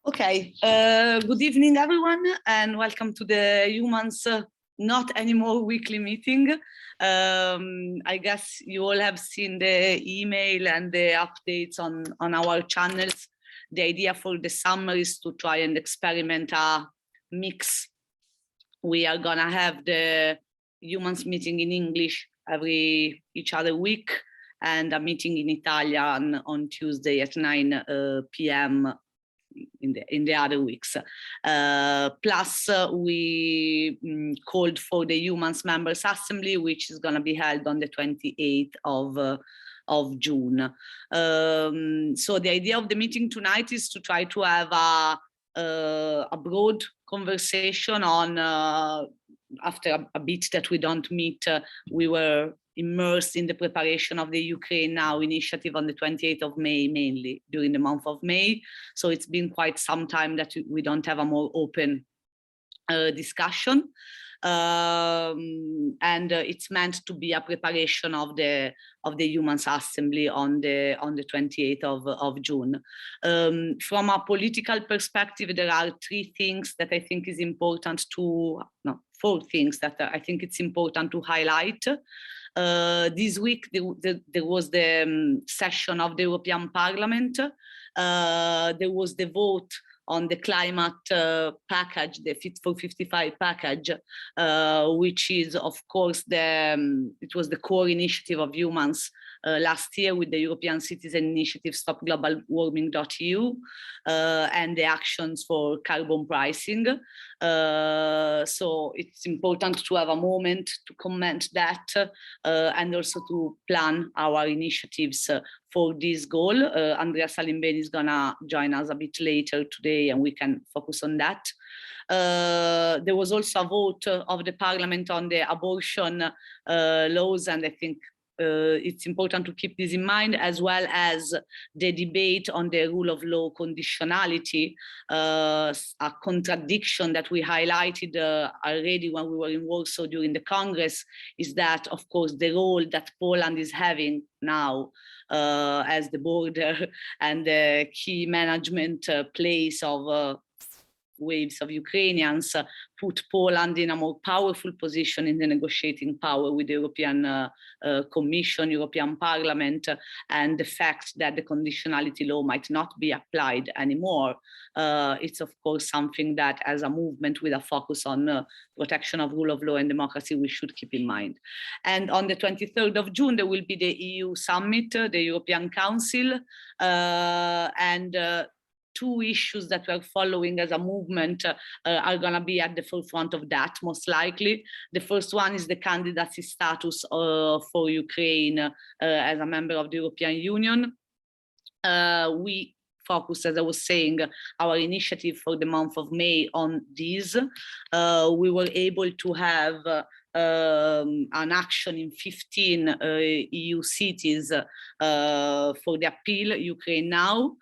Okay, good evening, everyone, and welcome to the Eumans not anymore weekly meeting. I guess you all have seen the email and the updates on our channels. The idea for the summer is to try and experiment a mix. We are gonna have the Eumans meeting in English each other week, and a meeting in Italian on Tuesday at 9 p.m. in the other weeks. Plus, we called for the Eumans Members Assembly, which is going to be held on the 28th of June. So the idea of the meeting tonight is to try to have a broad conversation on, after a bit that we don't meet, we were immersed in the preparation of the Ukraine Now initiative on the 28th of May, mainly during the month of May. So it's been quite some time that we don't have a more open discussion. And it's meant to be a preparation of the Eumans Assembly on the 28th of June. From a political perspective, there are four things that I think it's important to highlight. This week, there was the session of the European Parliament. There was the vote on the climate package, the Fit for 55 package, which is, of course, it was the core initiative of Eumans last year with the European Citizen Initiative StopGlobalWarming.eu and the actions for carbon pricing. So it's important to have a moment to comment that and also to plan our initiatives for this goal. Andrea Salimbeni is gonna join us a bit later today and we can focus on that. There was also a vote of the Parliament on the abortion laws, and I think it's important to keep this in mind, as well as the debate on the rule of law conditionality, a contradiction that we highlighted already when we were in Warsaw during the Congress, is that, of course, the role that Poland is having now as the border and the key management place of waves of Ukrainians put Poland in a more powerful position in the negotiating power with the European Commission, European Parliament, and the fact that the conditionality law might not be applied anymore. It's of course something that, as a movement with a focus on protection of rule of law and democracy, we should keep in mind. And on the 23rd of June, there will be the EU summit, the European Council, and two issues that we're following as a movement are going to be at the forefront of that, most likely. The first one is the candidacy status for Ukraine as a member of the European Union. We focus, as I was saying, our initiative for the month of May on this. We were able to have an action in 15 EU cities for the appeal Ukraine Now,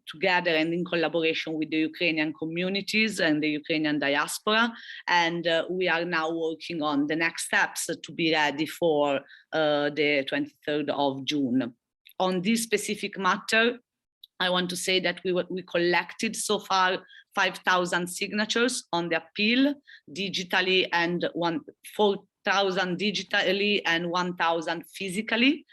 together and in collaboration with the Ukrainian communities and the Ukrainian diaspora. And we are now working on the next steps to be ready for the 23rd of June. On this specific matter, I want to say that we collected so far 5,000 signatures on the appeal digitally, and 4,000 digitally and 1,000 physically.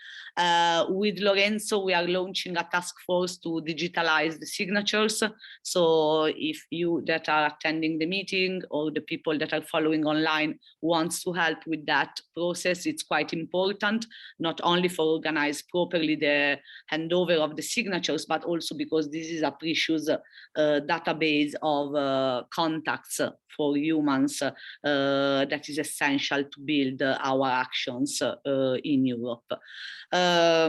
With Lorenzo, we are launching a task force to digitalize the signatures. So if you that are attending the meeting or the people that are following online wants to help with that process, it's quite important, not only for organize properly the handover of the signatures, but also because this is a precious database of contacts for humans that is essential to build our actions in Europe. I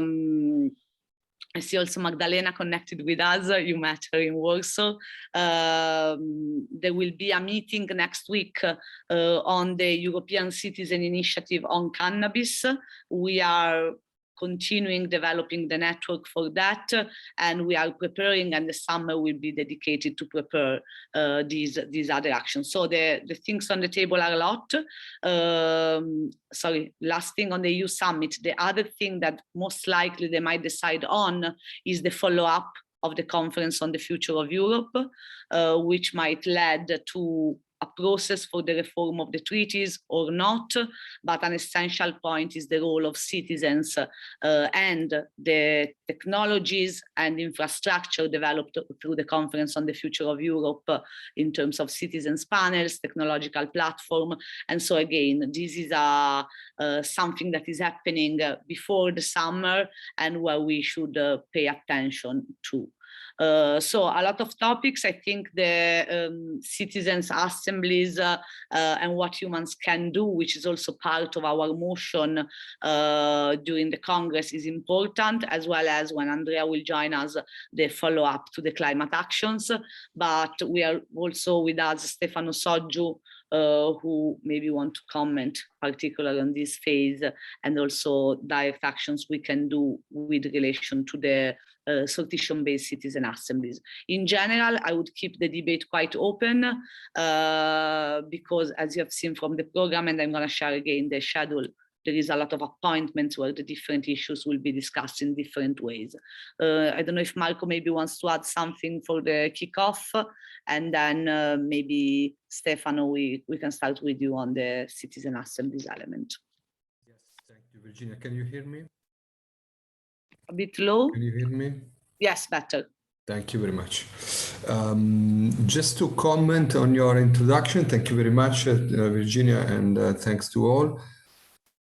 see also Magdalena connected with us. You met her in Warsaw. There will be a meeting next week on the European Citizen Initiative on cannabis. We are continuing developing the network for that, and we are preparing, and the summer will be dedicated to prepare these other actions. So the things on the table are a lot. Sorry, last thing on the EU summit, the other thing that most likely they might decide on is the follow-up of the Conference on the Future of Europe, which might lead to a process for the reform of the treaties or not, but an essential point is the role of citizens and the technologies and infrastructure developed through the Conference on the Future of Europe in terms of citizens panels, technological platform. And so again, this is something that is happening before the summer and where we should pay attention to. So a lot of topics. I think the citizens' assemblies and what Eumans can do, which is also part of our motion during the Congress, is important, as well as when Andrea will join us, the follow-up to the climate actions. But we are also with us Stefano Sotgiu, who maybe want to comment particularly on this phase and also direct actions we can do with relation to the sortition-based citizen assemblies. In general, I would keep the debate quite open because, as you have seen from the program, and I'm going to share again the schedule, there is a lot of appointments where the different issues will be discussed in different ways. I don't know if Marco maybe wants to add something for the kickoff, and then maybe Stefano, we can start with you on the citizen assemblies element. Yes, thank you, Virginia. Can you hear me? A bit low? Can you hear me? Yes, better. Thank you very much. Just to comment on your introduction, thank you very much, Virginia, and thanks to all.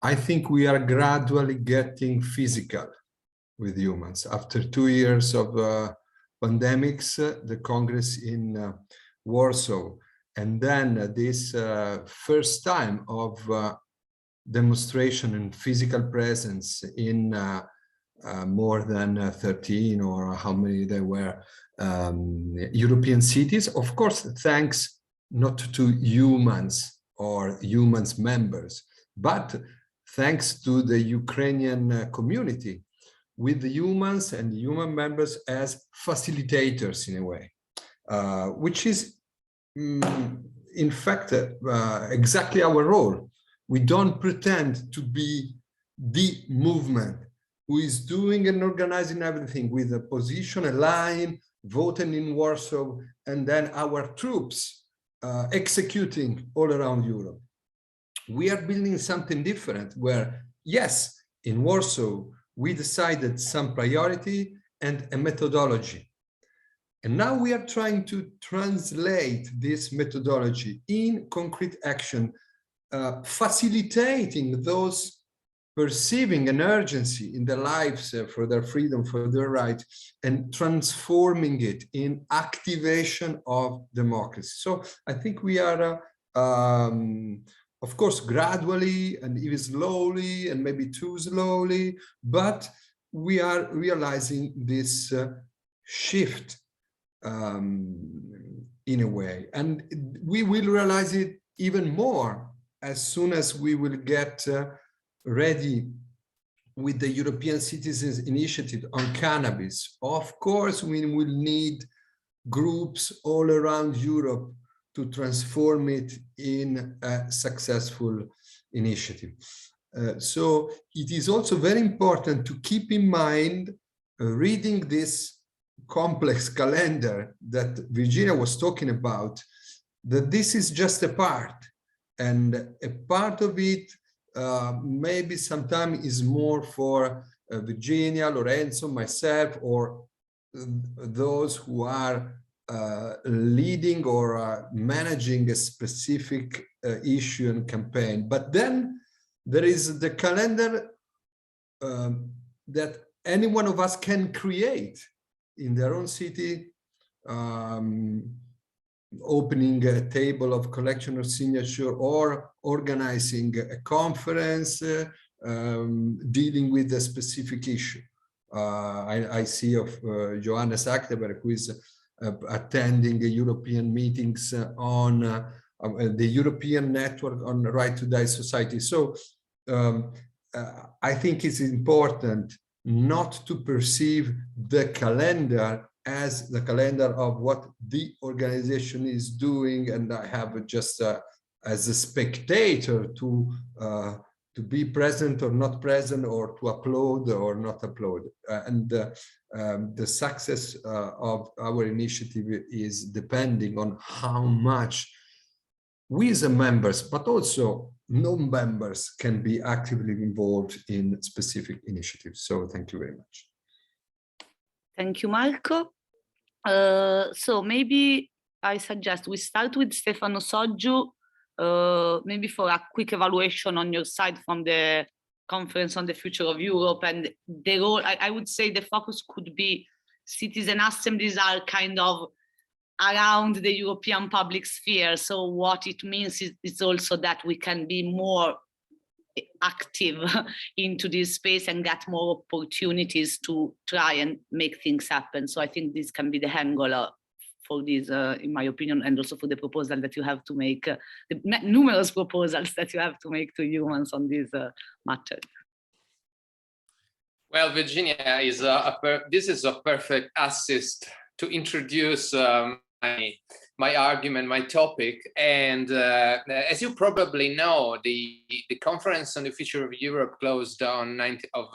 I think we are gradually getting physical with Eumans. After 2 years of pandemics, the Congress in Warsaw, and then this first time of demonstration and physical presence in more than 13 or how many there were European cities, of course, thanks not to Eumans or Eumans members, but thanks to the Ukrainian community, with the Eumans and Euman members as facilitators in a way, which is in fact exactly our role. We don't pretend to be the movement who is doing and organizing everything with a position, a line, voting in Warsaw, and then our troops executing all around Europe. We are building something different where, yes, in Warsaw, we decided some priority and a methodology. And now we are trying to translate this methodology in concrete action, facilitating those perceiving an urgency in their lives for their freedom, for their right, and transforming it in activation of democracy. So I think we are, of course, gradually and even slowly and maybe too slowly, but we are realizing this shift in a way. And we will realize it even more as soon as we will get ready with the European Citizens Initiative on cannabis. Of course, we will need groups all around Europe to transform it in a successful initiative. So it is also very important to keep in mind, reading this complex calendar that Virginia was talking about, that this is just a part, and a part of it maybe sometimes is more for Virginia, Lorenzo, myself, or those who are leading or managing a specific issue and campaign. But then there is the calendar that any one of us can create in their own city, opening a table of collection of signature or organizing a conference dealing with a specific issue. I see of Johannes Agterberg, who is attending the European meetings on the European Network on Right to Die Society. So I think it's important not to perceive the calendar as the calendar of what the organization is doing, and I have just as a spectator to to be present or not present, or to upload or not upload. The success of our initiative is depending on how much we as members, but also non-members, can be actively involved in specific initiatives. So thank you very much. Thank you, Marco. So maybe I suggest we start with Stefano Sotgiu, maybe for a quick evaluation on your side from the Conference on the Future of Europe and the role. I would say the focus could be citizen assemblies are kind of around the European public sphere. So what it means is also that we can be more active into this space and get more opportunities to try and make things happen. So I think this can be the angle for this, in my opinion, and also for the proposal that you have to make, the numerous proposals that you have to make to Eumans on this matter. Well, Virginia, this is a perfect assist to introduce my argument, my topic. And as you probably know, the Conference on the Future of Europe closed on 9th of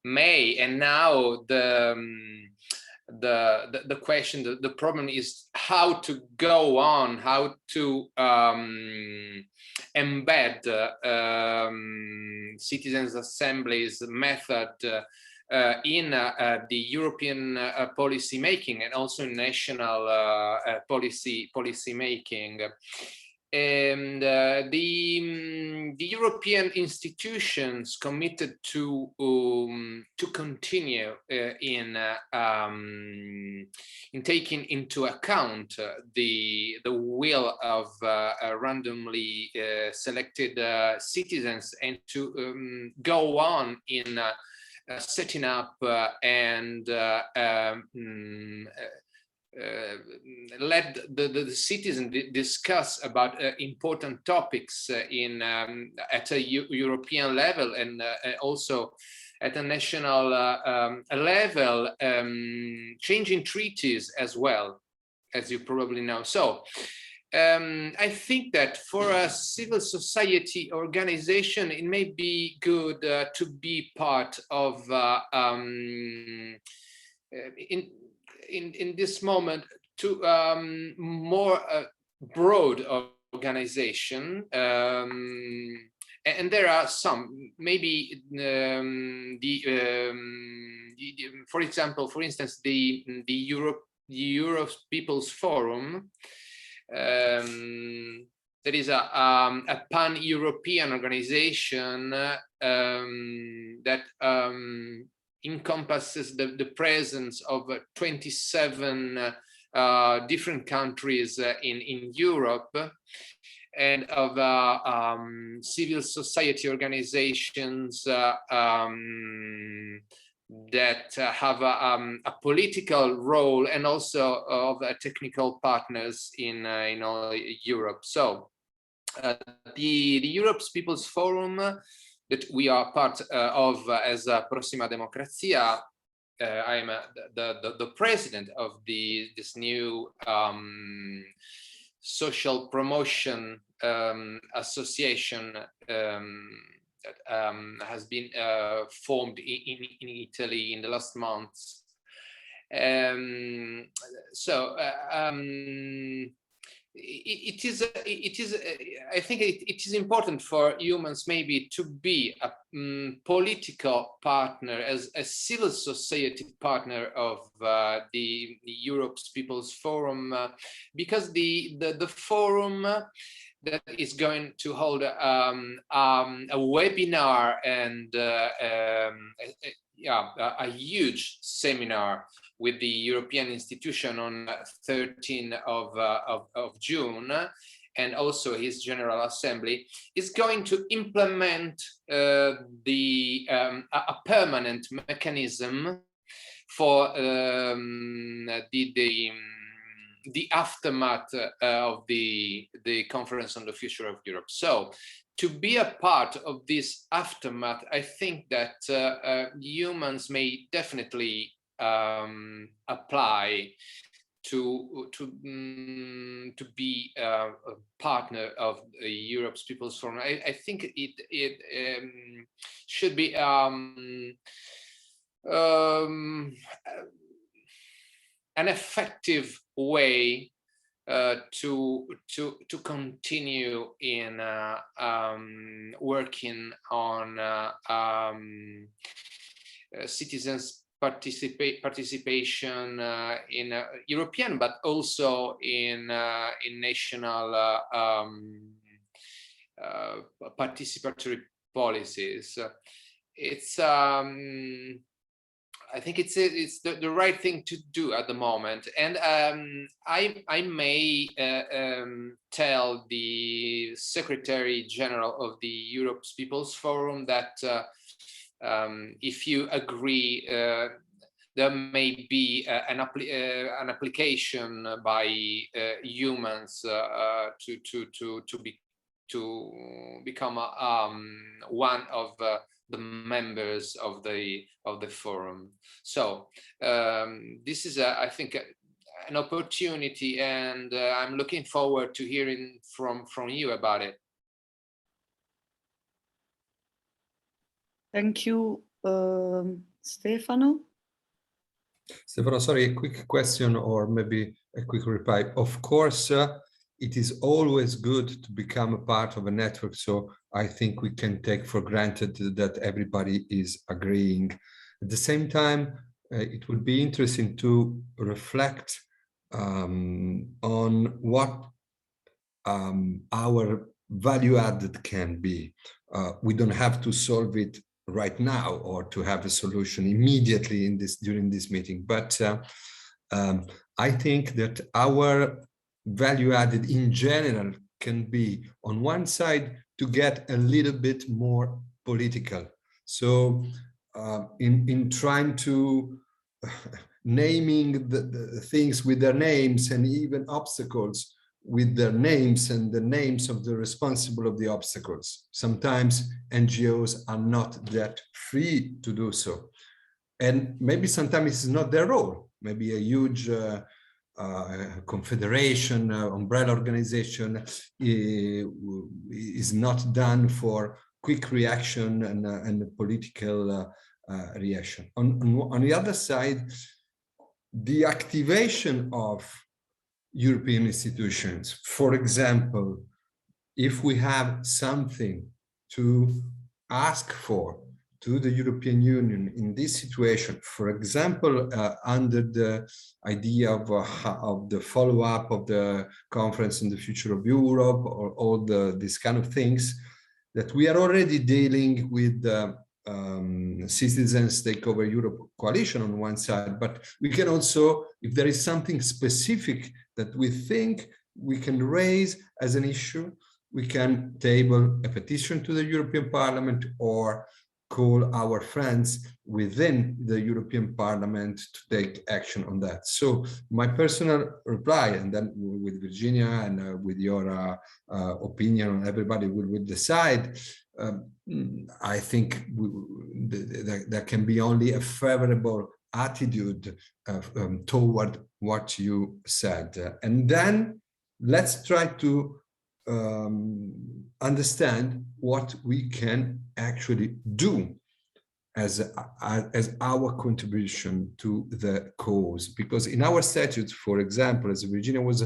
May, and now the question, the problem is how to go on, how to embed citizens' assemblies method in the European policy making and also in national policy making. And the European institutions committed to continue in taking into account the will of randomly selected citizens, and to go on in setting up and let the citizen discuss about important topics in at a European level, and also at a national level, changing treaties as well, as you probably know. So I think that for a civil society organization, it may be good to be part of in this moment to more broad organization, and there are some, maybe for instance, the Europe People's Forum. There is a pan-European organization that encompasses the presence of 27 different countries in Europe, and of civil society organizations that have a political role, and also of technical partners in all Europe. So the Europe's People's Forum that we are part of as Prossima Democrazia. I am the president of this new social promotion association that has been formed in Italy in the last months. I think it is important for Eumans maybe to be a political partner, as a civil society partner of the Europe's People's Forum, because the forum that is going to hold a webinar and a huge seminar with the European institution on 13th of June, and also his General Assembly, is going to implement a permanent mechanism for the aftermath of the Conference on the Future of Europe. So, to be a part of this aftermath, I think that Eumans may definitely apply be a partner of Europe's People's Forum. I think it should be an effective way to continue in working on citizens' participation in European, but also in national participatory policies. It's I think it's the right thing to do at the moment, and I may tell the Secretary General of the Europe's People's Forum that if you agree, there may be an application by Eumans to become one of the members of the forum. So this is, I think, an opportunity, and I'm looking forward to hearing from you about it. Thank you, Stefano. Stefano, sorry, a quick question or maybe a quick reply. Of course, it is always good to become a part of a network, so I think we can take for granted that everybody is agreeing. At the same time, it would be interesting to reflect on what our value added can be. We don't have to solve it right now or to have a solution immediately during this meeting, but I think that our value added in general can be, on one side, to get a little bit more political. So in trying to naming the things with their names, and even obstacles with their names and the names of the responsible of the obstacles. Sometimes NGOs are not that free to do so. And maybe sometimes it's not their role. Maybe a huge confederation, umbrella organization is not done for quick reaction and political reaction. On the other side, the activation of European institutions, for example, if we have something to ask for to the European Union in this situation, for example, under the idea of the follow-up of the conference on the future of Europe, or all these kind of things, that we are already dealing with Citizens Take Over Europe coalition on one side, but we can also, if there is something specific that we think we can raise as an issue, we can table a petition to the European Parliament or call our friends within the European Parliament to take action on that. So my personal reply, and then with Virginia and with your opinion, everybody will decide. I think there can be only a favorable attitude toward what you said. And then let's try to understand what we can actually do as our contribution to the cause. Because in our statutes, for example, as Virginia was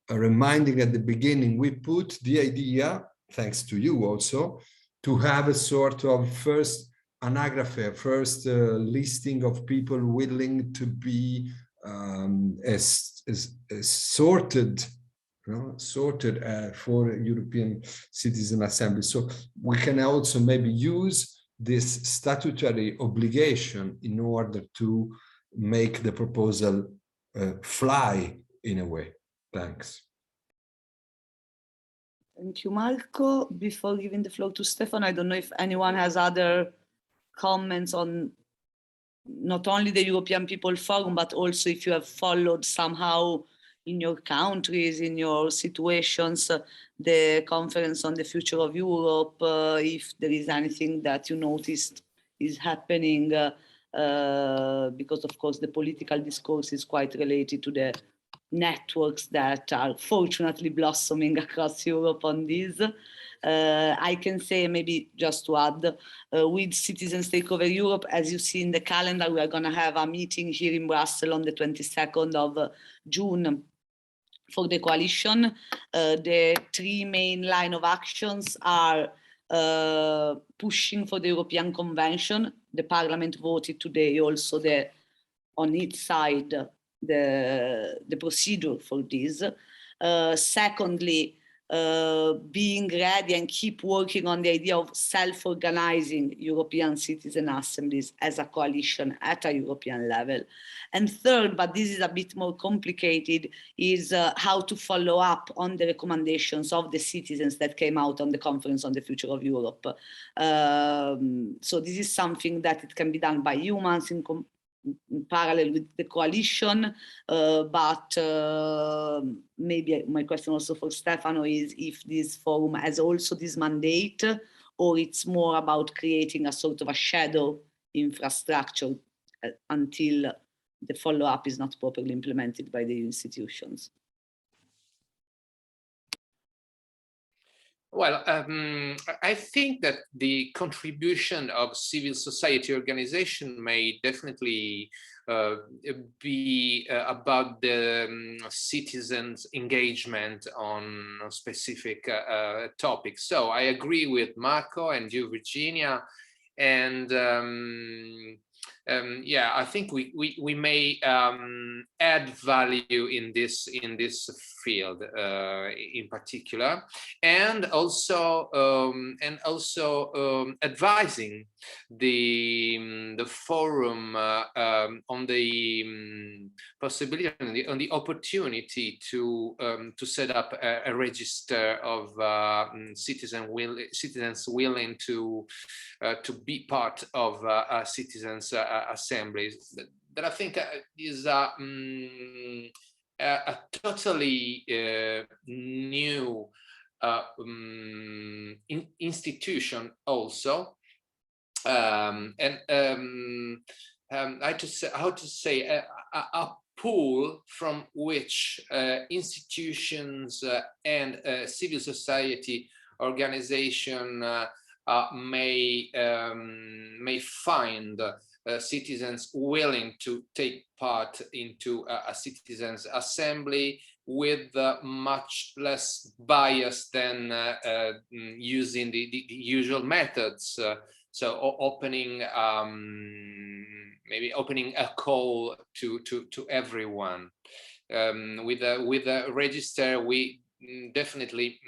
reminding at the beginning, we put the idea, thanks to you also, to have a sort of first anagraphe, first listing of people willing to be sorted for European Citizen Assembly. So we can also maybe use this statutory obligation in order to make the proposal fly in a way. Thanks. Thank you, Marco. Before giving the floor to Stefano, I don't know if anyone has other comments on not only the European People Forum, but also if you have followed somehow in your countries, in your situations, the conference on the future of Europe, if there is anything that you noticed is happening, because of course the political discourse is quite related to the networks that are fortunately blossoming across Europe on this. I can say, maybe just to add, with Citizens Takeover Europe, as you see in the calendar, we are going to have a meeting here in Brussels on the 22nd of June for the coalition. The three main line of actions are pushing for the European Convention. The Parliament voted today also on its side the procedure for this. Secondly, being ready and keep working on the idea of self-organizing European citizen assemblies as a coalition at a European level. And third, but this is a bit more complicated, is how to follow up on the recommendations of the citizens that came out on the Conference on the Future of Europe. So this is something that it can be done by Eumans in parallel with the coalition, but maybe my question also for Stefano is if this forum has also this mandate, or it's more about creating a sort of a shadow infrastructure until the follow-up is not properly implemented by the institutions. Well, I think that the contribution of civil society organization may definitely be about the citizens' engagement on specific topics. So I agree with Marco and you, Virginia, and yeah, I think we may add value in this field in particular, and also advising the forum on the possibility, on the opportunity to set up a register of citizens willing to be part of citizens assemblies. That I think is a totally new institution also, and how to say a pool from which institutions and civil society organization may find citizens willing to take part into a citizens assembly with much less bias than using the usual methods. So opening, maybe opening a call to everyone. With a register, we definitely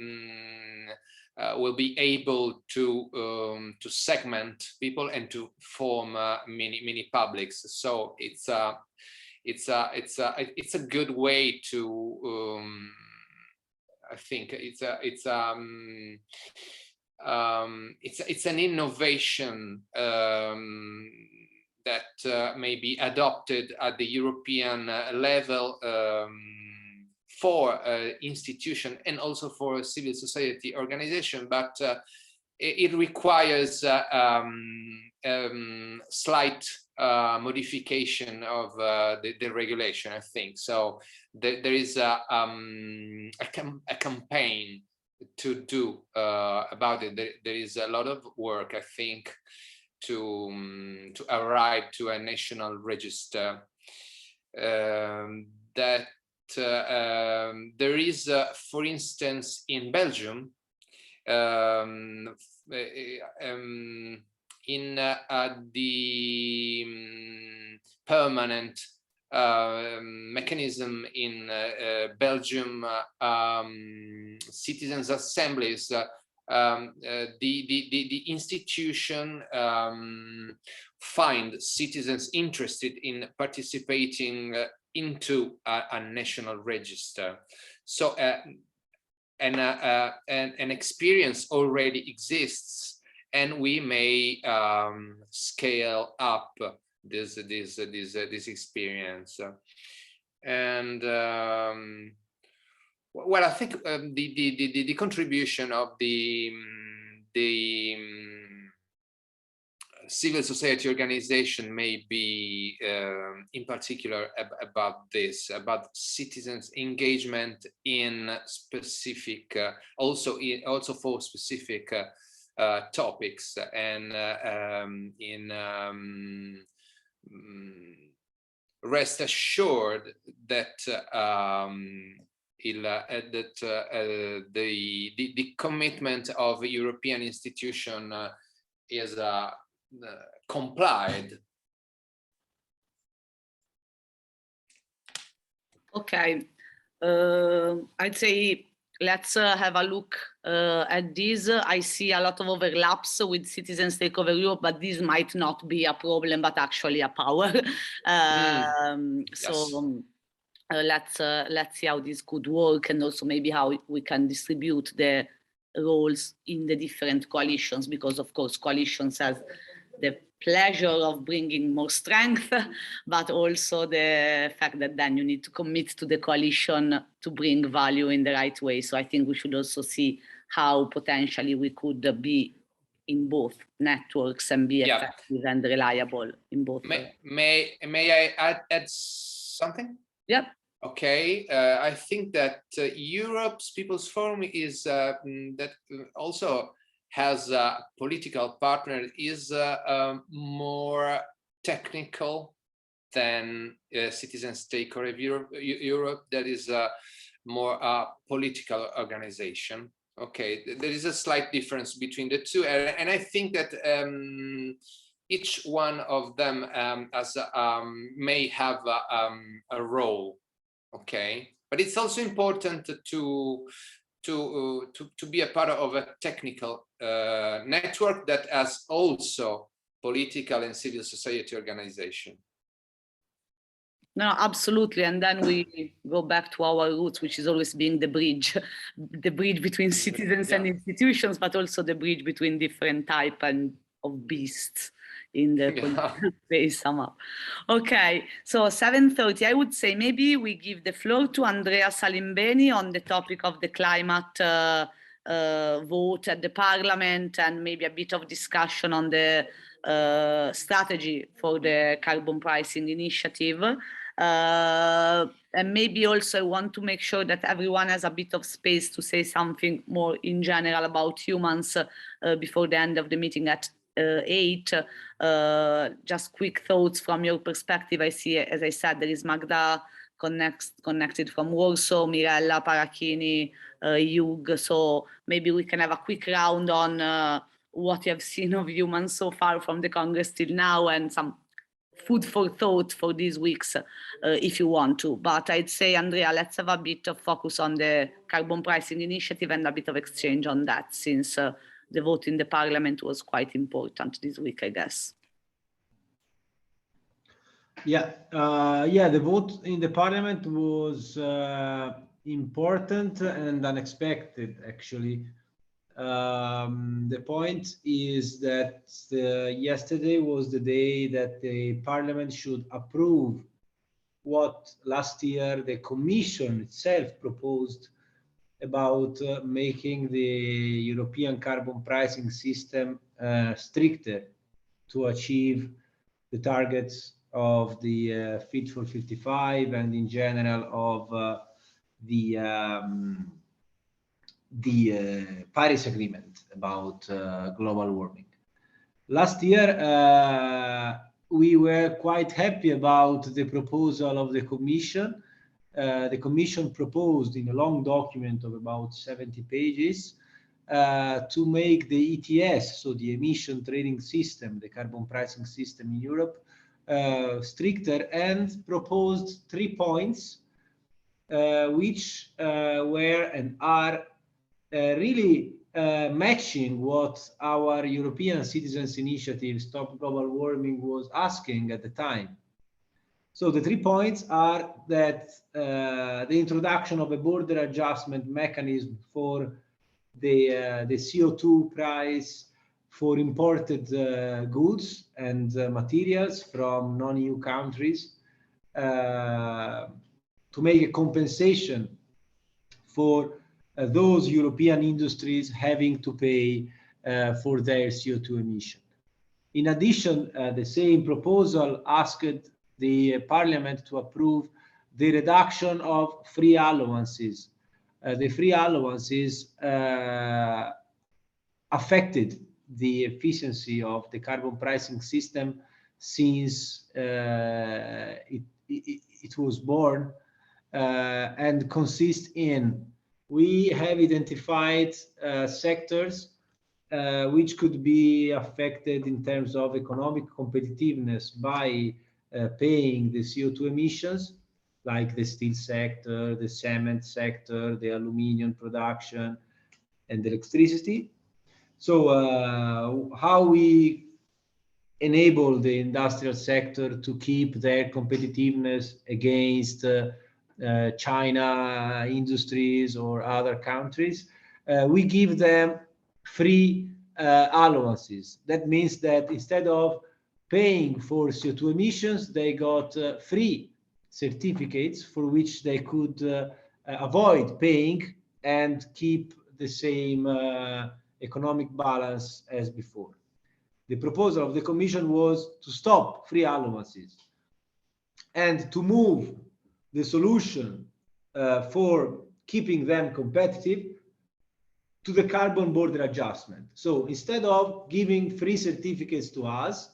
will be able to segment people and to form mini publics. So it's a good way to I think it's an innovation that may be adopted at the European level for institution and also for civil society organization, but it requires slight modification of the regulation, I think. So there is a campaign to do about it. There is a lot of work, I think, to arrive to a national register that there is, for instance, in Belgium, in the permanent mechanism in Belgium, citizens' assemblies, the institution find citizens interested in participating into a national register. So an experience already exists, and we may scale up this experience. And well, I think the contribution of the civil society organization may be in particular about this, about citizens' engagement in specific, also for specific topics, and rest assured that the commitment of a European institution is complied. Okay, I'd say let's have a look at this. I see a lot of overlaps with Citizens Takeover Europe, but this might not be a problem, but actually a power. So let's see how this could work, and also maybe how we can distribute the roles in the different coalitions, because of course coalitions has the pleasure of bringing more strength, but also the fact that then you need to commit to the coalition to bring value in the right way. So I think we should also see how potentially we could be in both networks and be effective and reliable in both. May I add something? Yep. Okay, I think that Europe's People's Forum is that also has a political partner, is more technical than Citizens Takeover Europe. That is more a political organization. Okay, there is a slight difference between the two, and I think that each one of them may have a role. Okay, but it's also important to be a part of a technical network that has also political and civil society organization. No, absolutely. And then we go back to our roots, which is always being the bridge between citizens and institutions, but also the bridge between different type of beasts in the political space somehow. Okay, so 7:30, I would say maybe we give the floor to Andrea Salimbeni on the topic of the climate vote at the parliament, and maybe a bit of discussion on the strategy for the carbon pricing initiative. And maybe also I want to make sure that everyone has a bit of space to say something more in general about Eumans before the end of the meeting at 8. Just quick thoughts from your perspective. I see, as I said, there is Magda connected from Warsaw, Mirella, Parachini, Hugh. So maybe we can have a quick round on what you have seen of Eumans so far from the Congress till now, and some food for thought for these weeks, if you want to. But I'd say, Andrea, let's have a bit of focus on the carbon pricing initiative and a bit of exchange on that, since the vote in the parliament was quite important this week, I guess. Yeah, the vote in the parliament was important and unexpected, actually. The point is that yesterday was the day that the parliament should approve what last year the commission itself proposed about making the European carbon pricing system stricter to achieve the targets of the Fit for 55 and in general of the Paris Agreement about global warming. Last year, we were quite happy about the proposal of the Commission. The Commission proposed in a long document of about 70 pages to make the ETS, so the emission trading system, the carbon pricing system in Europe, stricter, and proposed 3 points, which were and are really matching what our European Citizens Initiative Stop Global Warming was asking at the time. So the 3 points are that the introduction of a border adjustment mechanism for the CO2 price for imported goods and materials from non-EU countries, to make a compensation for those European industries having to pay for their CO2 emission. In addition, the same proposal asked the parliament to approve the reduction of free allowances. The free allowances affected the efficiency of the carbon pricing system since it was born, and consists in, we have identified sectors which could be affected in terms of economic competitiveness by paying the CO2 emissions, like the steel sector, the cement sector, the aluminium production, and the electricity. So how we enable the industrial sector to keep their competitiveness against China industries or other countries, we give them free allowances. That means that instead of paying for CO2 emissions, they got free certificates for which they could avoid paying and keep the same economic balance as before. The proposal of the Commission was to stop free allowances and to move the solution for keeping them competitive to the carbon border adjustment. So instead of giving free certificates to us,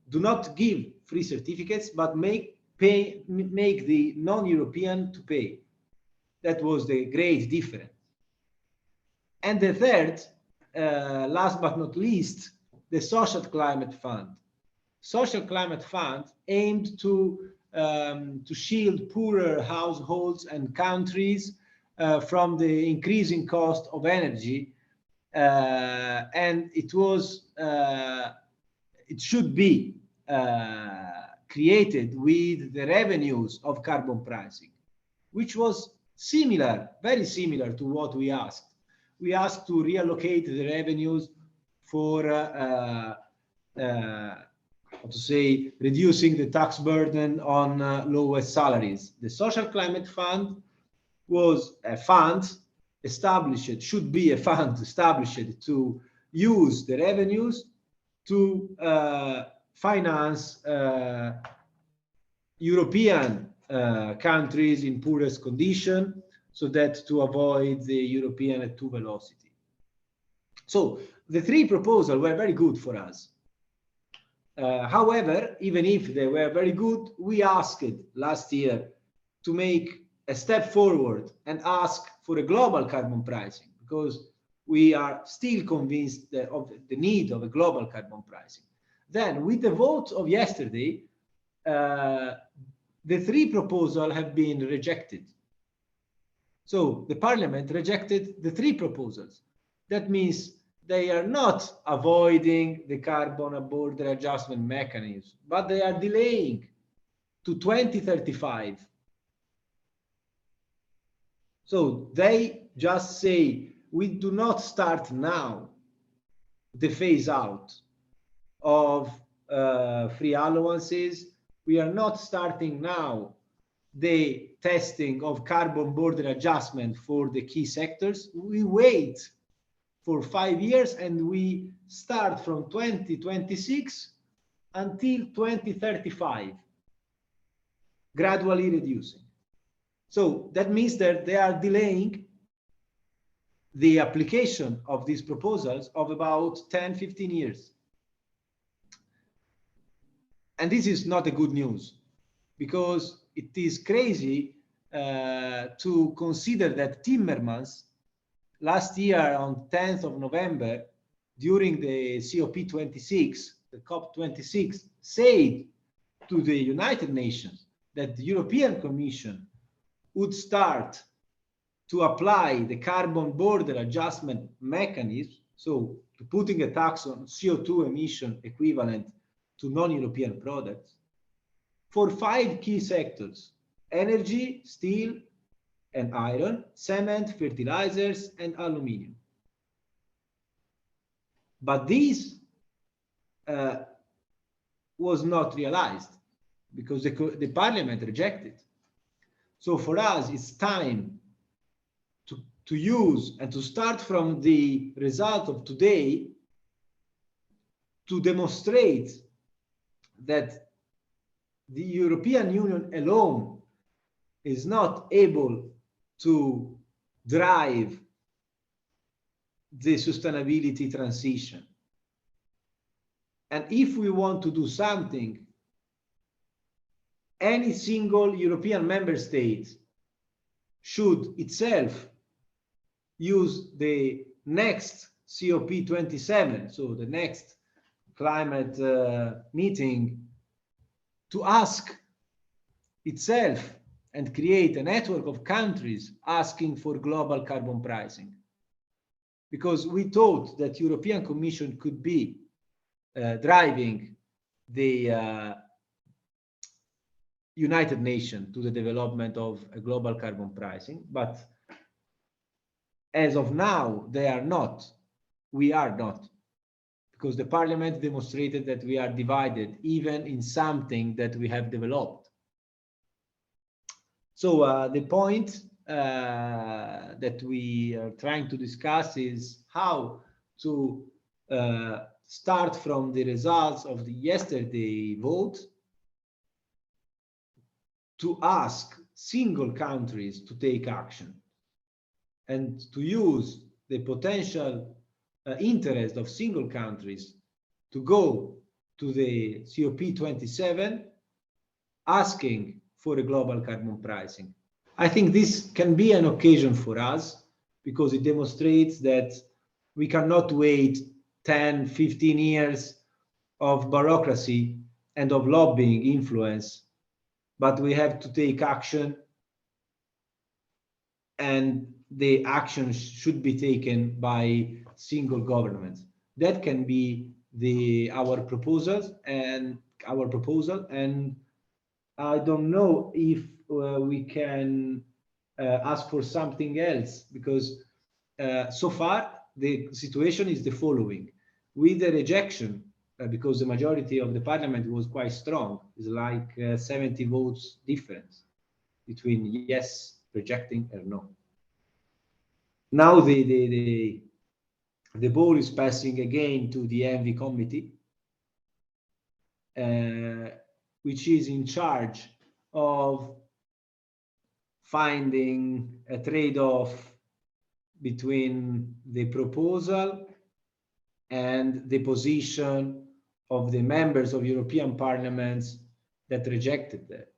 do not give free certificates, but make the non-European to pay. That was the great difference. And the third, last but not least, the Social Climate Fund. Social Climate Fund aimed to shield poorer households and countries from the increasing cost of energy, and it should be created with the revenues of carbon pricing, which was similar, very similar to what we asked. We asked to reallocate the revenues for how to say, reducing the tax burden on lowest salaries. The Social Climate Fund was a fund established, should be a fund established to use the revenues to finance European countries in poorest condition, so that to avoid the European at two velocity. So the three proposals were very good for us. However, even if they were very good, we asked last year to make a step forward and ask for a global carbon pricing, because we are still convinced of the need of a global carbon pricing. Then, with the vote of yesterday, the three proposals have been rejected. So the Parliament rejected the three proposals. That means they are not avoiding the carbon border adjustment mechanism, but they are delaying to 2035. So they just say, we do not start now the phase out of free allowances. We are not starting now the testing of carbon border adjustment for the key sectors. We wait for 5 years and we start from 2026 until 2035, gradually reducing. So that means that they are delaying the application of these proposals of about 10-15 years. And this is not a good news, because it is crazy to consider that Timmermans last year on 10th of November, during the COP26, the COP26, said to the United Nations that the European Commission would start to apply the carbon border adjustment mechanism, so to putting a tax on CO2 emission equivalent to non-European products, for 5 key sectors: energy, steel and iron, cement, fertilizers, and aluminium. But this was not realized because the Parliament rejected. So for us, it's time to use and to start from the result of today to demonstrate that the European Union alone is not able to drive the sustainability transition. And if we want to do something, any single European member state should itself use the next COP27, so the next climate meeting, to ask itself and create a network of countries asking for global carbon pricing. Because we thought that European Commission could be driving the United Nations to the development of a global carbon pricing, but as of now, they are not. We are not, because the Parliament demonstrated that we are divided even in something that we have developed. So the point that we are trying to discuss is how to start from the results of the yesterday vote to ask single countries to take action and to use the potential interest of single countries to go to the COP27 asking for a global carbon pricing. I think this can be an occasion for us because it demonstrates that we cannot wait 10, 15 years of bureaucracy and of lobbying influence, but we have to take action, and the actions should be taken by single governments. That can be our proposal, and I don't know if we can ask for something else, because so far the situation is the following. With the rejection, because the majority of the parliament was quite strong, it's like 70 votes difference between yes, rejecting, or no. Now the ball is passing again to the ENVI committee, which is in charge of finding a trade-off between the proposal and the position of the members of European parliaments that rejected it.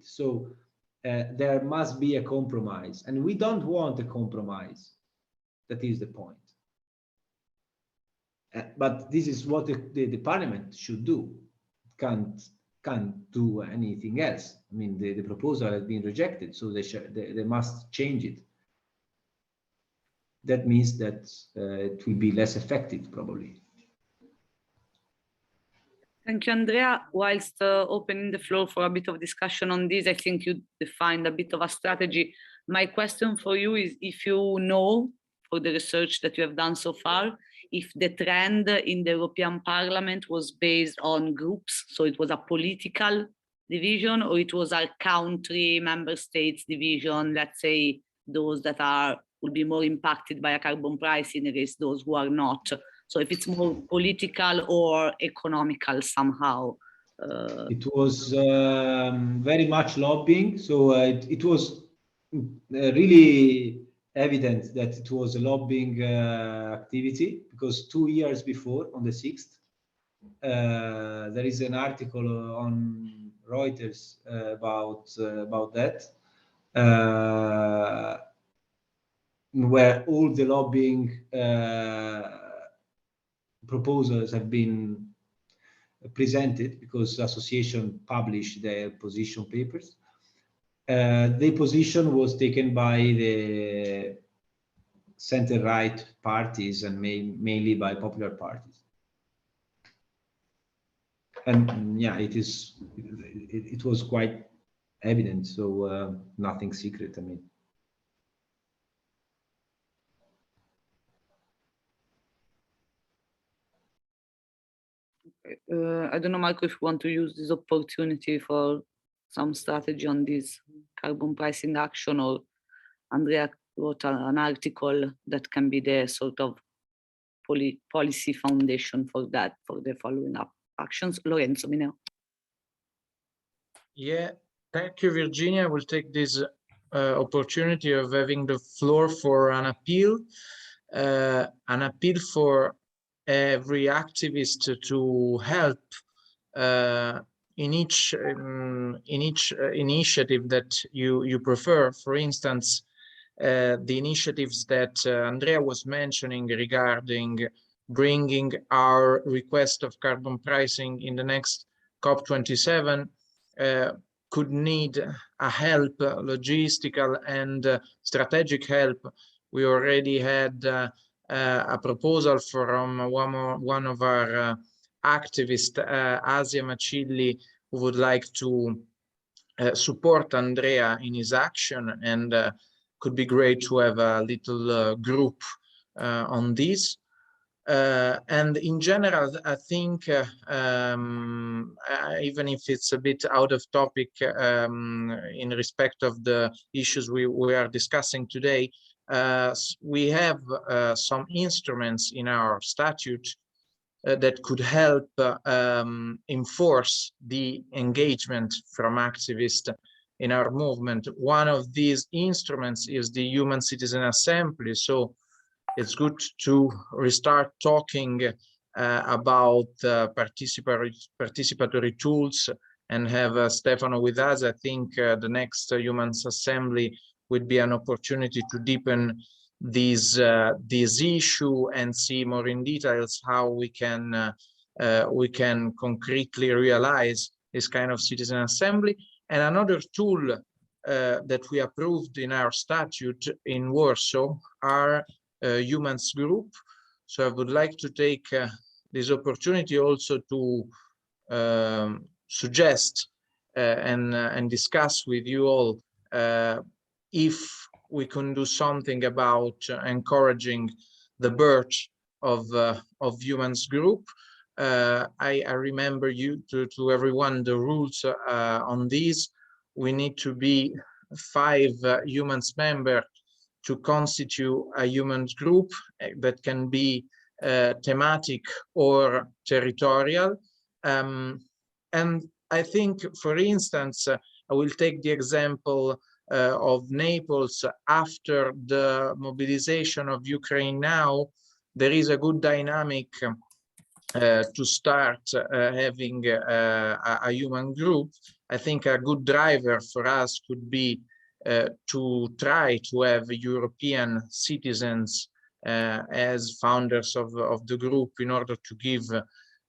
So there must be a compromise, and we don't want a compromise. That is the point. But this is what the parliament should do. Can't do anything else. I mean, the proposal has been rejected, so they must change it. That means that it will be less effective, probably. Thank you, Andrea. Whilst opening the floor for a bit of discussion on this, I think you defined a bit of a strategy. My question for you is if you know, for the research that you have done so far, if the trend in the European Parliament was based on groups, so it was a political division, or it was a country, member states division, let's say those that will be more impacted by a carbon pricing against those who are not. So if it's more political or economical somehow. It was very much lobbying. So it was really evident that it was a lobbying activity, because 2 years before, on the 6th, there is an article on Reuters about that, where all the lobbying proposals have been presented, because the association published their position papers. The position was taken by the center-right parties and mainly by popular parties. And yeah, it was quite evident, so nothing secret, I mean. I don't know, Marco, if you want to use this opportunity for some strategy on this carbon pricing action, or Andrea wrote an article that can be the sort of policy foundation for that, for the following up actions. Lorenzo, Mineo. Yeah, thank you, Virginia. I will take this opportunity of having the floor for an appeal for every activist to help in each initiative that you prefer. For instance, the initiatives that Andrea was mentioning regarding bringing our request of carbon pricing in the next COP27 could need a help, logistical and strategic help. We already had a proposal from one of our activists, Asia Macilli, who would like to support Andrea in his action, and could be great to have a little group on this. And in general, I think, even if it's a bit out of topic in respect of the issues we are discussing today, we have some instruments in our statute that could help enforce the engagement from activists in our movement. One of these instruments is the Human Citizen Assembly. So it's good to restart talking about participatory tools and have Stefano with us. I think the next Humans Assembly would be an opportunity to deepen this issue and see more in details how we can concretely realize this kind of citizen assembly. And another tool that we approved in our statute in Warsaw are Eumans group. So I would like to take this opportunity also to suggest and discuss with you all if we can do something about encouraging the birth of Eumans group. I remember to everyone the rules on these. We need to be 5 Eumans members to constitute a Eumans group that can be thematic or territorial. And I think, for instance, I will take the example of Naples. After the mobilization of Ukraine now, there is a good dynamic to start having a human group. I think a good driver for us could be to try to have European citizens as founders of the group, in order to give,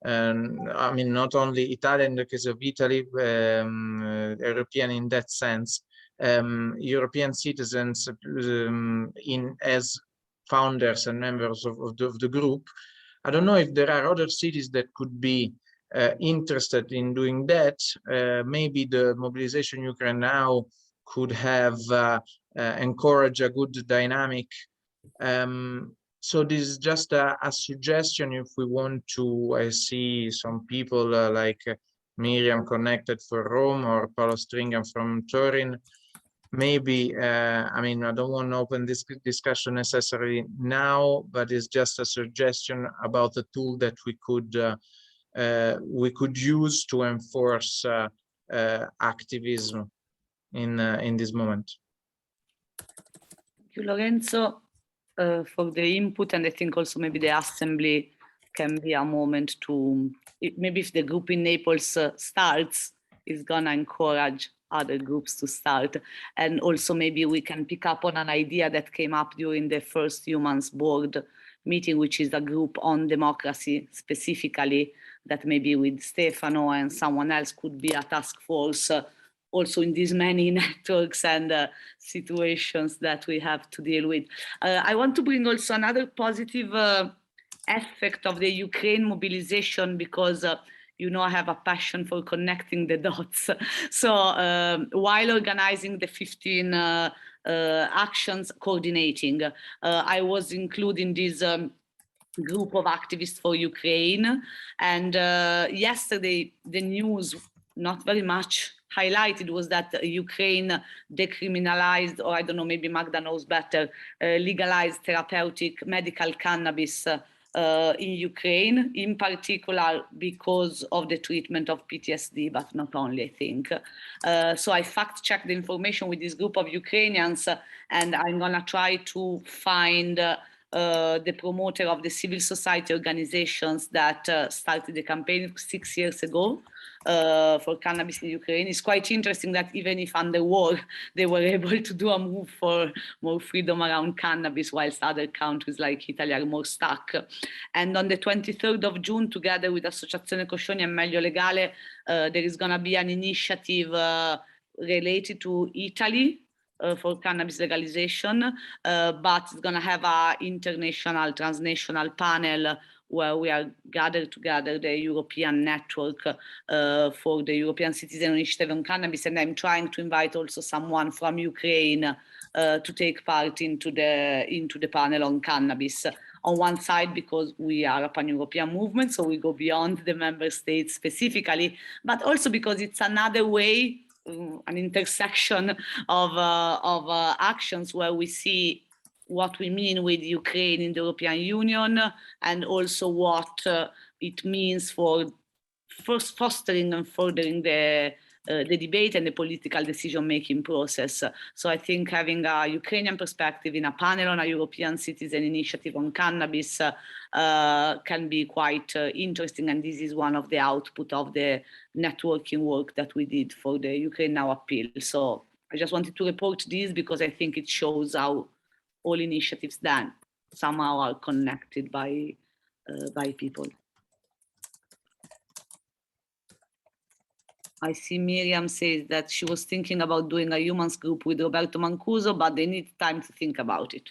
I mean, not only Italy, in the case of Italy, European in that sense, European citizens as founders and members of the group. I don't know if there are other cities that could be interested in doing that. Maybe the mobilization Ukraine now could have encouraged a good dynamic. So this is just a suggestion if we want to. I see some people like Miriam connected for Rome, or Paolo Stringham from Turin. Maybe, I mean, I don't want to open this discussion necessarily now, but it's just a suggestion about the tool that we could use to enforce activism in this moment. Thank you, Lorenzo, for the input, and I think also maybe the assembly can be a moment to, maybe if the group in Naples starts, it's gonna encourage other groups to start. And also maybe we can pick up on an idea that came up during the first Humans board meeting, which is a group on democracy specifically, that maybe with Stefano and someone else could be a task force also in these many networks and situations that we have to deal with. I want to bring also another positive effect of the Ukraine mobilization, because you know, I have a passion for connecting the dots. So while organizing the 15 actions, coordinating, I was including this group of activists for Ukraine. And yesterday, the news, not very much highlighted, was that Ukraine decriminalized, or I don't know, maybe Magda knows better, legalized therapeutic medical cannabis in Ukraine, in particular because of the treatment of PTSD, but not only, I think. So I fact-checked the information with this group of Ukrainians, and I'm gonna try to find the promoter of the civil society organizations that started the campaign 6 years ago for cannabis in Ukraine. It's quite interesting that even if under war, they were able to do a move for more freedom around cannabis, whilst other countries like Italy are more stuck. And on the 23rd of June, together with Associazione Coscioni and Meglio Legale, there is gonna be an initiative related to Italy, for cannabis legalization, but it's going to have an international, transnational panel where we are gathered together, the European network for the European Citizen Initiative on Cannabis, and I'm trying to invite also someone from Ukraine to take part into the panel on cannabis. On one side, because we are a pan-European movement, so we go beyond the member states specifically, but also because it's another way, an intersection of actions where we see what we mean with Ukraine in the European Union, and also what it means for first fostering and furthering the debate and the political decision-making process. So I think having a Ukrainian perspective in a panel on a European citizen initiative on cannabis can be quite interesting, and this is one of the output of the networking work that we did for the Ukraine Now appeal. So I just wanted to report this because I think it shows how all initiatives then somehow are connected by people. I see Miriam says that she was thinking about doing a Eumans group with Roberto Mancuso, but they need time to think about it.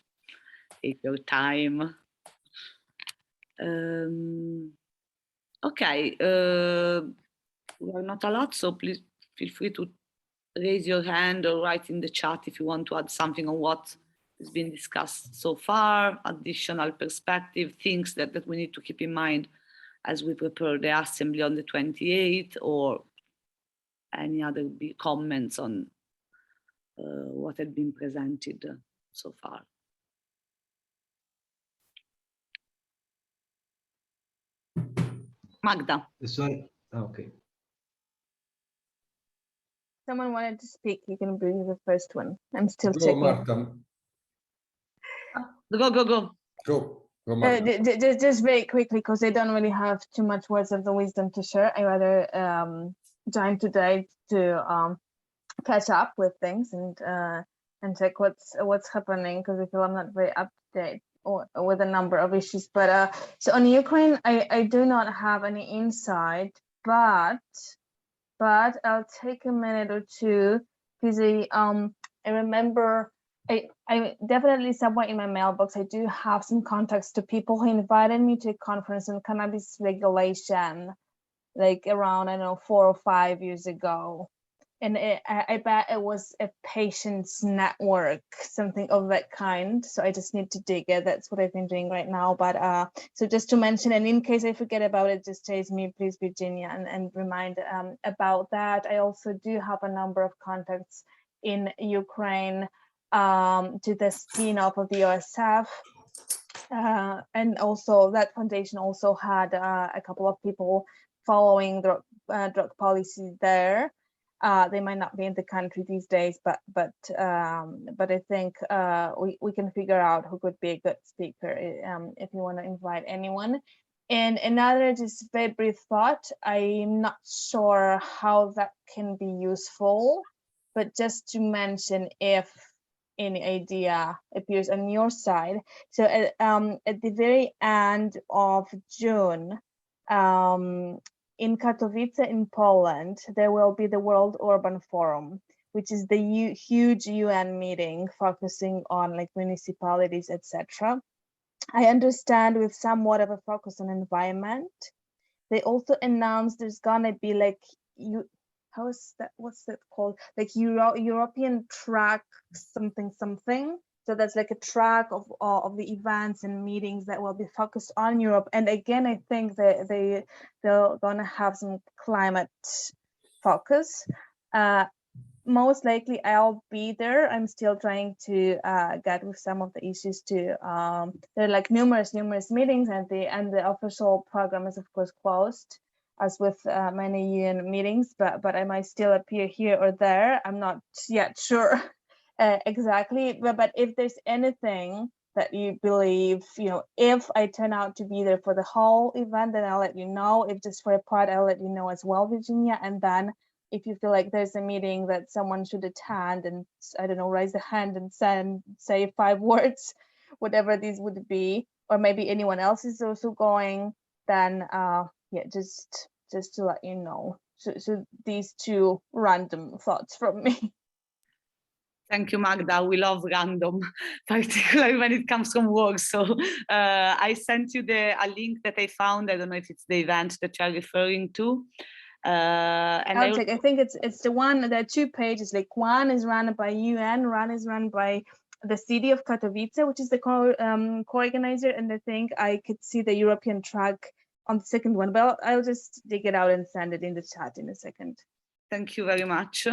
Take your time. Okay, we are not a lot, so please feel free to raise your hand or write in the chat if you want to add something on what has been discussed so far, additional perspective, things that we need to keep in mind as we prepare the assembly on the 28th, or any other big comments on what had been presented so far. Magda. Sorry. Okay. Someone wanted to speak. You can be the first one. I'm still Go, checking. Marta. Go, Marta. just very quickly, because I don't really have too much words of the wisdom to share. I rather join today to catch up with things and check what's happening, because I feel I'm not very up to date or with a number of issues. But so on Ukraine, I do not have any insight, but I'll take a minute or two, because I remember I definitely somewhere in my mailbox I do have some contacts to people who invited me to a conference on cannabis regulation, like around, I don't know, 4 or 5 years ago. And I bet it was a patients network, something of that kind. So I just need to dig it. That's what I've been doing right now. But so just to mention, and in case I forget about it, just chase me, please, Virginia, and remind about that. I also do have a number of contacts in Ukraine to the spin-off of the OSF. And also that foundation also had a couple of people following drug policy there. They might not be in the country these days, but I think we can figure out who could be a good speaker if you want to invite anyone. And another just very brief thought, I'm not sure how that can be useful, but just to mention, if any idea appears on your side. So at the very end of June, in Katowice in Poland, there will be the World Urban Forum, which is the huge UN meeting focusing on like municipalities, etc. I understand with somewhat of a focus on environment. They also announced there's gonna be like, what's that called? Like European track something. So that's like a track of the events and meetings that will be focused on Europe. And again, I think that they're gonna have some climate focus. most likely I'll be there. I'm still trying to get with some of the issues to there are like numerous meetings, and the official program is of course closed, as with many UN meetings, but I might still appear here or there. I'm not yet sure exactly, but if there's anything that you believe, if I turn out to be there for the whole event, then I'll let you know. If just for a part, I'll let you know as well, Virginia. And then if you feel like there's a meeting that someone should attend, and I don't know, raise a hand and say 5 words, whatever these would be, or maybe anyone else is also going, then yeah, just to let you know. So these 2 random thoughts from me. Thank you, Magda. We love random, particularly when it comes from work. So I sent you a link that I found. I don't know if it's the event that you're referring to. And I think it's the one. There are 2 pages. Like, one is run by UN, one is run by the city of Katowice, which is the co-organizer. And I think I could see the European track on the second one, but I'll just dig it out and send it in the chat in a second. Thank you very much.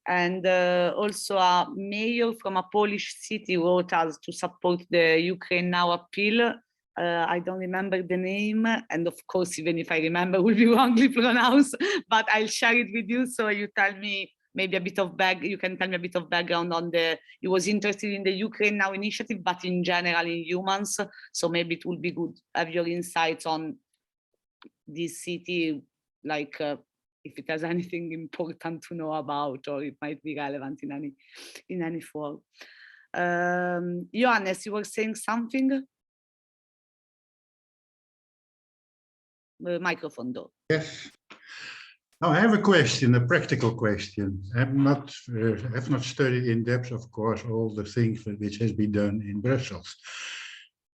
And also a mayor from a Polish city wrote us to support the Ukraine Now appeal. I don't remember the name, and of course, even if I remember, will be wrongly pronounced, but I'll share it with you, so you tell me maybe a bit of you can tell me a bit of background on he was interested in the Ukraine Now initiative, but in general in Eumans, so maybe it would be good to have your insights on this city, like if it has anything important to know about, or it might be relevant in any form. Johannes, you were saying something? The microphone door. Yes. Now I have a question, a practical question. I have not studied in depth, of course, all the things which has been done in Brussels.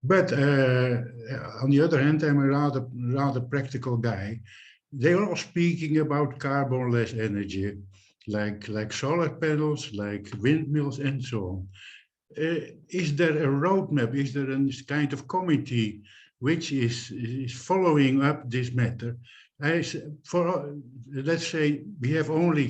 But on the other hand, I'm a rather practical guy. They are all speaking about carbon-less energy, like solar panels, like windmills, and so on. Is there a roadmap? Is there a kind of committee which is following up this matter? Let's say we have only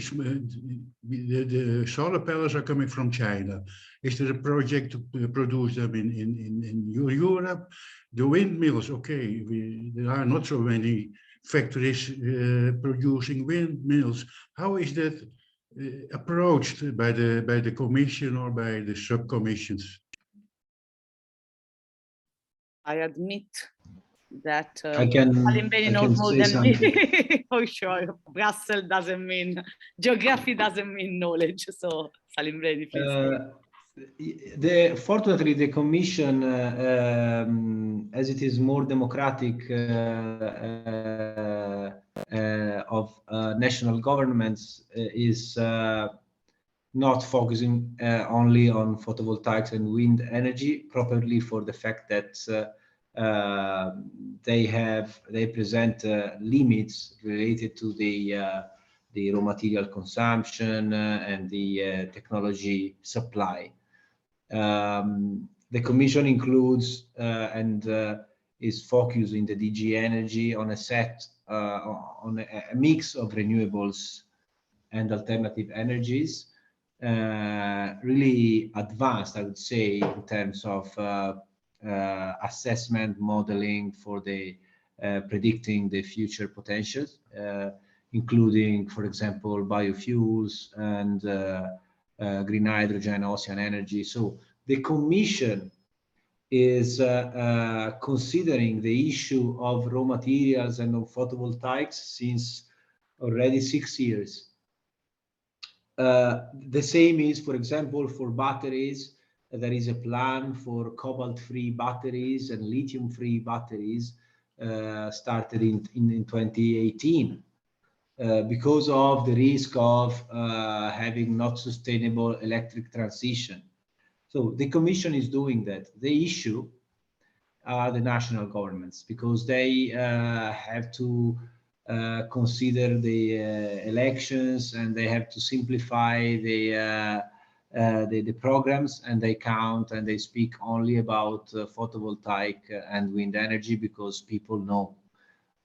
the solar panels are coming from China. Is there a project to produce them in Europe? The windmills, okay, there are not so many factories producing windmills. How is that approached by the Commission or by the sub-commissions? I admit that Salimbeni knows more than me, for sure. Brussels doesn't mean, geography doesn't mean knowledge, so Salimbeni, please. Fortunately, the Commission, as it is more democratic of national governments, is not focusing only on photovoltaics and wind energy, probably for the fact that they present limits related to the raw material consumption and the technology supply. The Commission includes and is focused in the DG Energy on on a mix of renewables and alternative energies, really advanced, I would say, in terms of assessment, modeling for the predicting the future potentials, including, for example, biofuels and green hydrogen, ocean energy. So the Commission is considering the issue of raw materials and of photovoltaics since already 6 years. The same is, for example, for batteries. There is a plan for cobalt-free batteries and lithium-free batteries started in 2018 because of the risk of having not sustainable electric transition. So the Commission is doing that. The issue are the national governments, because they have to consider the elections, and they have to simplify the programs, and they count and they speak only about photovoltaic and wind energy, because people know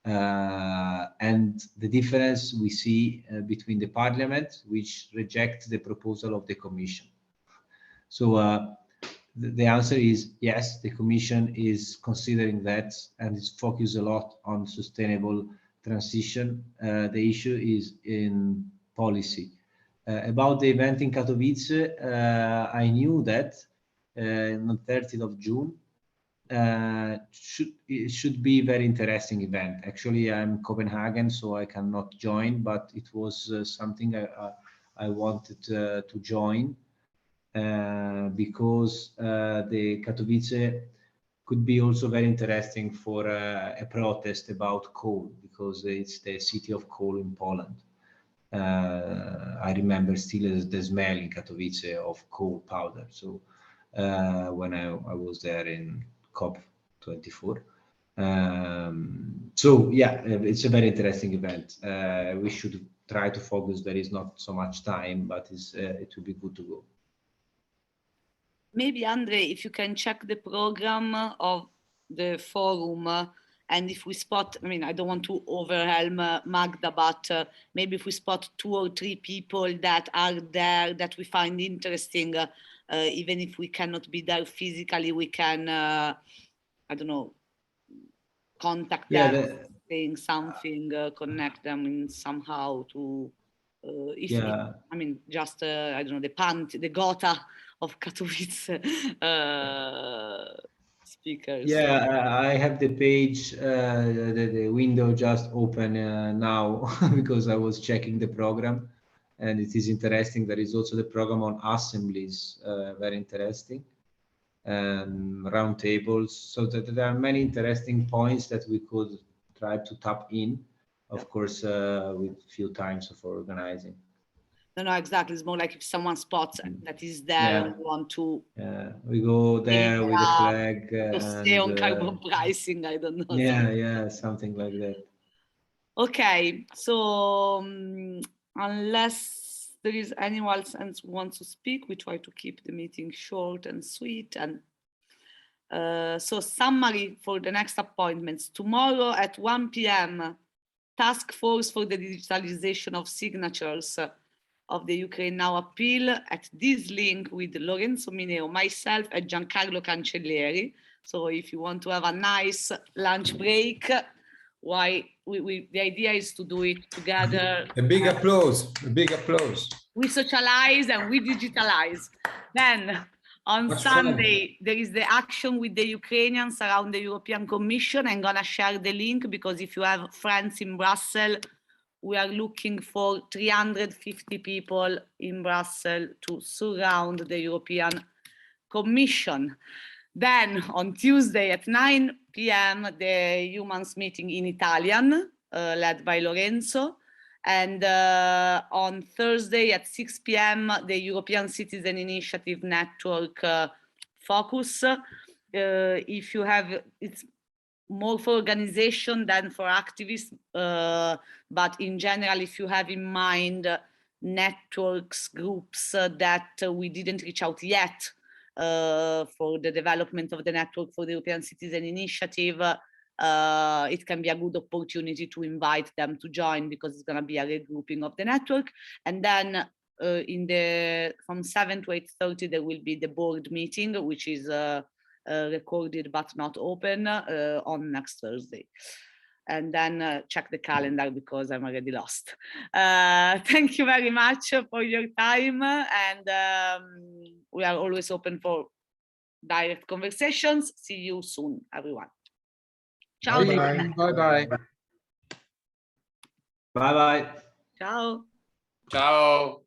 And the difference we see between the Parliament, which rejects the proposal of the Commission. So the answer is yes, the Commission is considering that and is focused a lot on sustainable transition. The issue is in policy. About the event in Katowice, I knew that on the 30th of June, it should be a very interesting event. Actually, I'm in Copenhagen, so I cannot join, but it was something I wanted to join because the Katowice could be also very interesting for a protest about coal, because it's the city of coal in Poland. I remember still the smell in Katowice of coal powder. So when I was there in COP24. So yeah, it's a very interesting event. We should try to focus. There is not so much time, but it will be good to go. Maybe, Andrea, if you can check the program of the forum, and if we spot, I mean, I don't want to overwhelm Magda, but maybe if we spot 2 or 3 people that are there that we find interesting, even if we cannot be there physically, we can, I don't know, contact them, saying something, connect them in somehow to, I mean, just, I don't know, the Gotha of Katowice speakers. Yeah, I have the page, the window just open now because I was checking the program, and it is interesting. There is also the program on assemblies, very interesting, round tables. So that there are many interesting points that we could try to tap in, of course, with few times of organizing. No, exactly. It's more like if someone spots that is there and want to. We go there with the flag. To stay on carbon pricing, I don't know. Yeah, something like that. Okay, so unless there is anyone else who wants to speak, we try to keep the meeting short and sweet. And so summary for the next appointments. Tomorrow at 1 p.m, Task Force for the Digitalization of Signatures of the Ukraine Now appeal at this link with Lorenzo, Mineo, myself, and Giancarlo Cancellieri. So if you want to have a nice lunch break, the idea is to do it together. A big applause, a big applause. We socialize and we digitalize. Then on Sunday, there is the action with the Ukrainians around the European Commission. I'm gonna share the link because if you have friends in Brussels, we are looking for 350 people in Brussels to surround the European Commission. Then on Tuesday at 9 p.m, the Eumans meeting in Italian, led by Lorenzo. And on Thursday at 6 p.m, the European Citizen Initiative Network focus. If you have, it's more for organization than for activists, but in general, if you have in mind networks, groups that we didn't reach out yet for the development of the network for the European Citizen Initiative, it can be a good opportunity to invite them to join because it's going to be a regrouping of the network. And then from 7 to 8:30, there will be the board meeting, which is recorded but not open on next Thursday. And then check the calendar because I'm already lost. Thank you very much for your time, and we are always open for direct conversations. See you soon, everyone. Ciao. Bye-bye. Bye-bye. Ciao. Ciao.